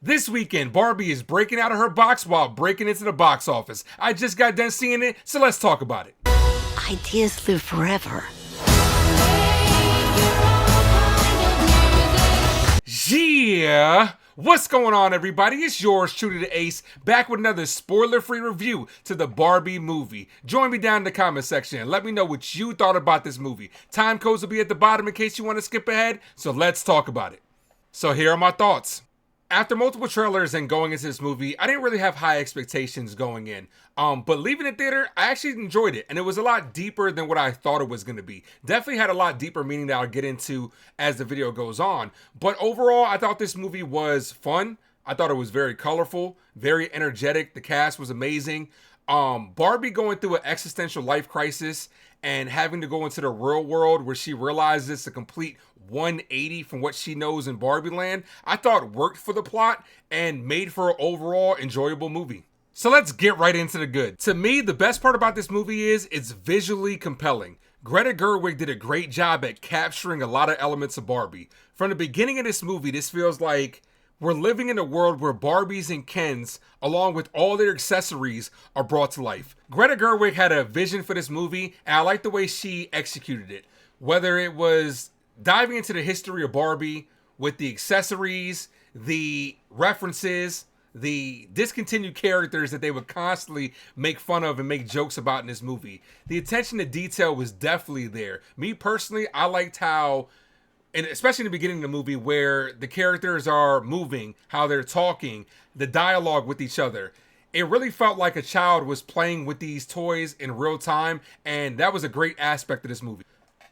This weekend, Barbie is breaking out of her box while breaking into the box office. I just got done seeing it, so let's talk about it. Ideas live forever. Yeah! What's going on, everybody? It's yours, truly the Ace, back with another spoiler-free review to the Barbie movie. Join me down in the comment section and let me know what you thought about this movie. Time codes will be at the bottom in case you want to skip ahead, so let's talk about it. So here are my thoughts. After multiple trailers and going into this movie, I didn't really have high expectations going in. But leaving the theater, I actually enjoyed it. And it was a lot deeper than what I thought it was going to be. Definitely had a lot deeper meaning that I'll get into as the video goes on. But overall, I thought this movie was fun. I thought it was very colorful, very energetic. The cast was amazing. Barbie going through an existential life crisis and having to go into the real world where she realizes it's a complete 180 from what she knows in Barbie land, I thought worked for the plot and made for an overall enjoyable movie. So let's get right into the good. To me, the best part about this movie is it's visually compelling. Greta Gerwig did a great job at capturing a lot of elements of Barbie. From the beginning of this movie, this feels like we're living in a world where Barbies and Kens, along with all their accessories, are brought to life. Greta Gerwig had a vision for this movie, and I like the way she executed it. Whether it was diving into the history of Barbie with the accessories, the references, the discontinued characters that they would constantly make fun of and make jokes about in this movie. The attention to detail was definitely there. Me personally, I liked how, and especially in the beginning of the movie where the characters are moving, how they're talking, the dialogue with each other. It really felt like a child was playing with these toys in real time, and that was a great aspect of this movie.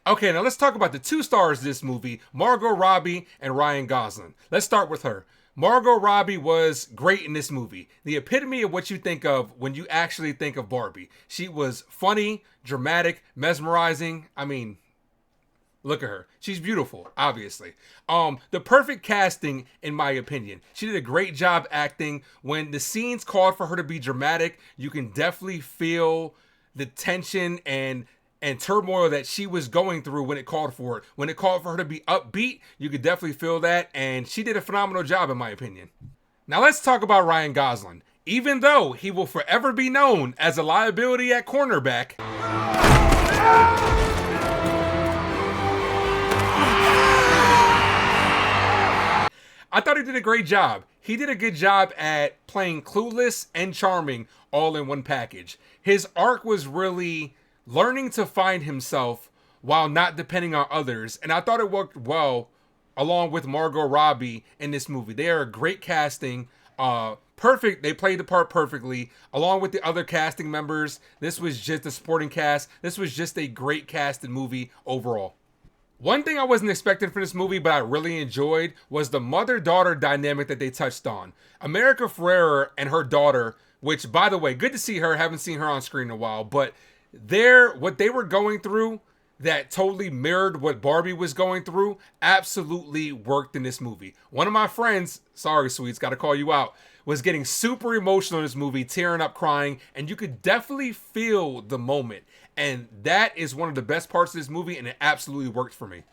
Okay, now let's talk about the two stars of this movie, Margot Robbie and Ryan Gosling. Let's start with her. Margot Robbie was great in this movie. The epitome of what you think of when you actually think of Barbie. She was funny, dramatic, mesmerizing. I mean, look at her. She's beautiful, obviously. The perfect casting, in my opinion. She did a great job acting. When the scenes called for her to be dramatic, you can definitely feel the tension and turmoil that she was going through when it called for it. When it called for her to be upbeat, you could definitely feel that, and she did a phenomenal job, in my opinion. Now let's talk about Ryan Gosling. Even though he will forever be known as a liability at cornerback, I thought he did a great job. He did a good job at playing clueless and charming all in one package. His arc was really learning to find himself while not depending on others. And I thought it worked well along with Margot Robbie in this movie. They are a great casting. Perfect. They played the part perfectly along with the other casting members. This was just a supporting cast. This was just a great casted movie overall. One thing I wasn't expecting for this movie, but I really enjoyed, was the mother-daughter dynamic that they touched on. America Ferrera and her daughter, which, by the way, good to see her. Haven't seen her on screen in a while, but what they were going through that totally mirrored what Barbie was going through absolutely worked in this movie. One of my friends, sorry sweets, gotta call you out, was getting super emotional in this movie, tearing up, crying, and you could definitely feel the moment. And that is one of the best parts of this movie, and it absolutely worked for me.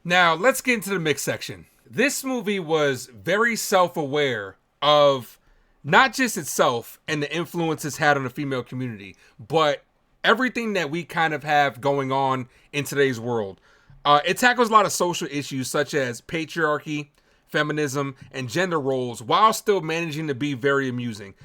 Now, let's get into the mix section. This movie was very self-aware of not just itself and the influence it's had on the female community, but everything that we kind of have going on in today's world. It tackles a lot of social issues such as patriarchy, feminism, and gender roles while still managing to be very amusing.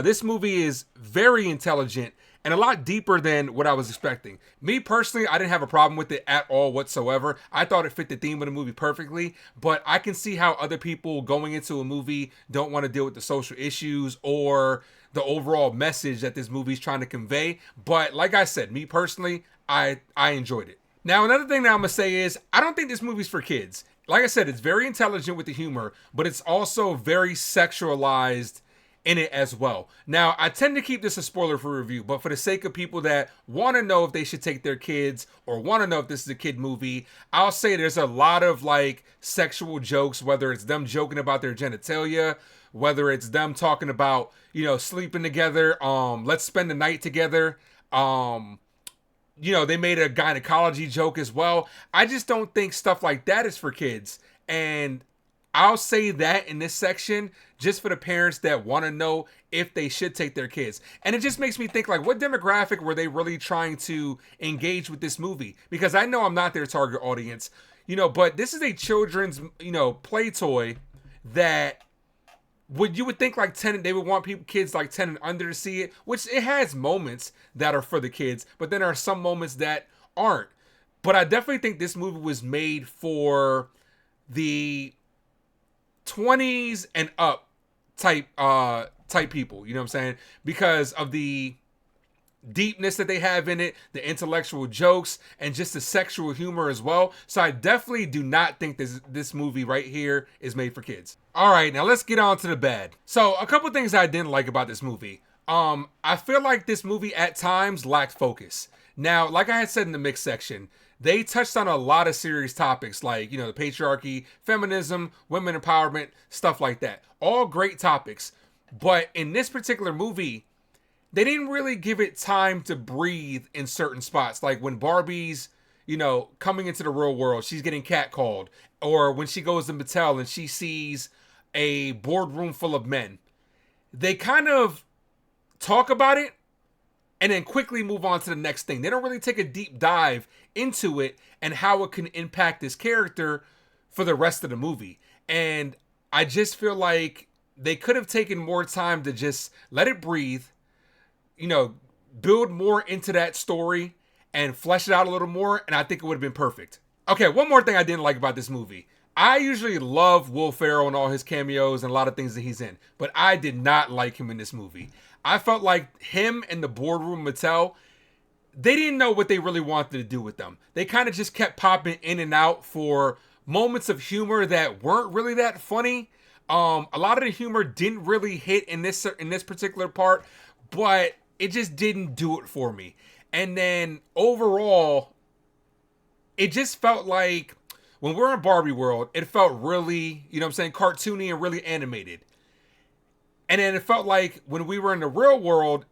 This movie is very intelligent and a lot deeper than what I was expecting. Me personally, I didn't have a problem with it at all whatsoever. I thought it fit the theme of the movie perfectly, but I can see how other people going into a movie don't want to deal with the social issues or the overall message that this movie is trying to convey. But like I said, me personally, I enjoyed it. Now, another thing that I'm going to say is I don't think this movie's for kids. Like I said, it's very intelligent with the humor, but it's also very sexualized in it as well. Now, I tend to keep this a spoiler for review, but for the sake of people that want to know if they should take their kids or want to know if this is a kid movie, I'll say there's a lot of like sexual jokes, whether it's them joking about their genitalia, whether it's them talking about, sleeping together, let's spend the night together. They made a gynecology joke as well. I just don't think stuff like that is for kids. And I'll say that in this section just for the parents that want to know if they should take their kids. And it just makes me think, like, what demographic were they really trying to engage with this movie? Because I know I'm not their target audience, but this is a children's, play toy that you would think like 10, they would want kids like 10 and under to see it, which it has moments that are for the kids, but then there are some moments that aren't. But I definitely think this movie was made for the 20s and up type people, you know what I'm saying? Because of the deepness that they have in it, the intellectual jokes, and just the sexual humor as well. So I definitely do not think this movie right here is made for kids. All right, now let's get on to the bad. So a couple things I didn't like about this movie. I feel like this movie at times lacked focus. Now, like I had said in the mix section, they touched on a lot of serious topics like, the patriarchy, feminism, women empowerment, stuff like that. All great topics. But in this particular movie, they didn't really give it time to breathe in certain spots. Like when Barbie's, coming into the real world, she's getting catcalled. Or when she goes to Mattel and she sees a boardroom full of men. They kind of talk about it and then quickly move on to the next thing. They don't really take a deep dive into it and how it can impact this character for the rest of the movie. And I just feel like they could have taken more time to just let it breathe, build more into that story and flesh it out a little more, and I think it would have been perfect. Okay, one more thing I didn't like about this movie. I usually love Will Ferrell and all his cameos and a lot of things that he's in, but I did not like him in this movie. I felt like him and the boardroom Mattel, they didn't know what they really wanted to do with them. They kind of just kept popping in and out for moments of humor that weren't really that funny. A lot of the humor didn't really hit in this particular part, but it just didn't do it for me. And then overall, it just felt like when we're in Barbie world, it felt really, cartoony and really animated. And then it felt like when we were in the real world,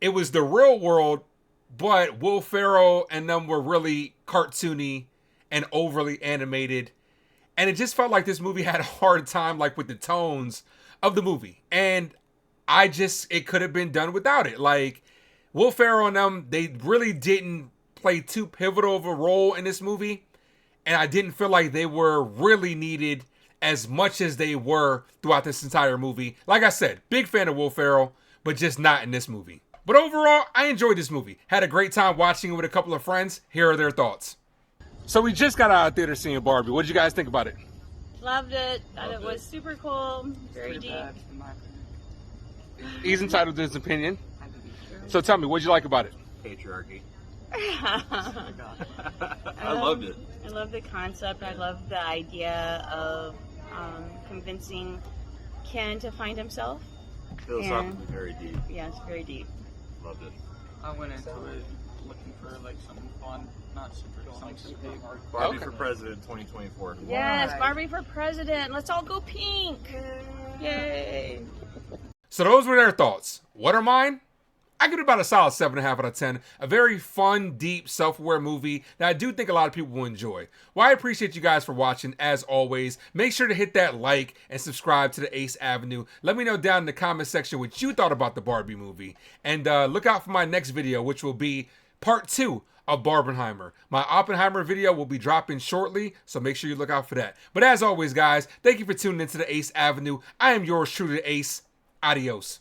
it was the real world, but Will Ferrell and them were really cartoony and overly animated. And it just felt like this movie had a hard time, like, with the tones of the movie. And it could have been done without it. Like, Will Ferrell and them, they really didn't play too pivotal of a role in this movie. And I didn't feel like they were really needed as much as they were throughout this entire movie. Like I said, big fan of Will Ferrell, but just not in this movie. But overall, I enjoyed this movie. Had a great time watching it with a couple of friends. Here are their thoughts. So we just got out of theater seeing Barbie. What did you guys think about it? Loved it. Thought it was super cool. Very deep. He's entitled to his opinion. So tell me, what did you like about it? Patriarchy. I loved it. I love the concept. I love the idea of convincing Ken to find himself. Philosophically very deep. Yeah, it's very deep. Loved it. I went into it looking for like something fun, not something big. Barbie for President 2024. Yes, Barbie for president. Let's all go pink. Yay. So those were their thoughts. What are mine? I give it about a solid 7.5 out of 10. A very fun, deep, self-aware movie that I do think a lot of people will enjoy. Well, I appreciate you guys for watching, as always. Make sure to hit that like and subscribe to the Ace Avenue. Let me know down in the comment section what you thought about the Barbie movie. And look out for my next video, which will be part 2 of Barbenheimer. My Oppenheimer video will be dropping shortly, so make sure you look out for that. But as always, guys, thank you for tuning into the Ace Avenue. I am yours truly, Ace. Adios.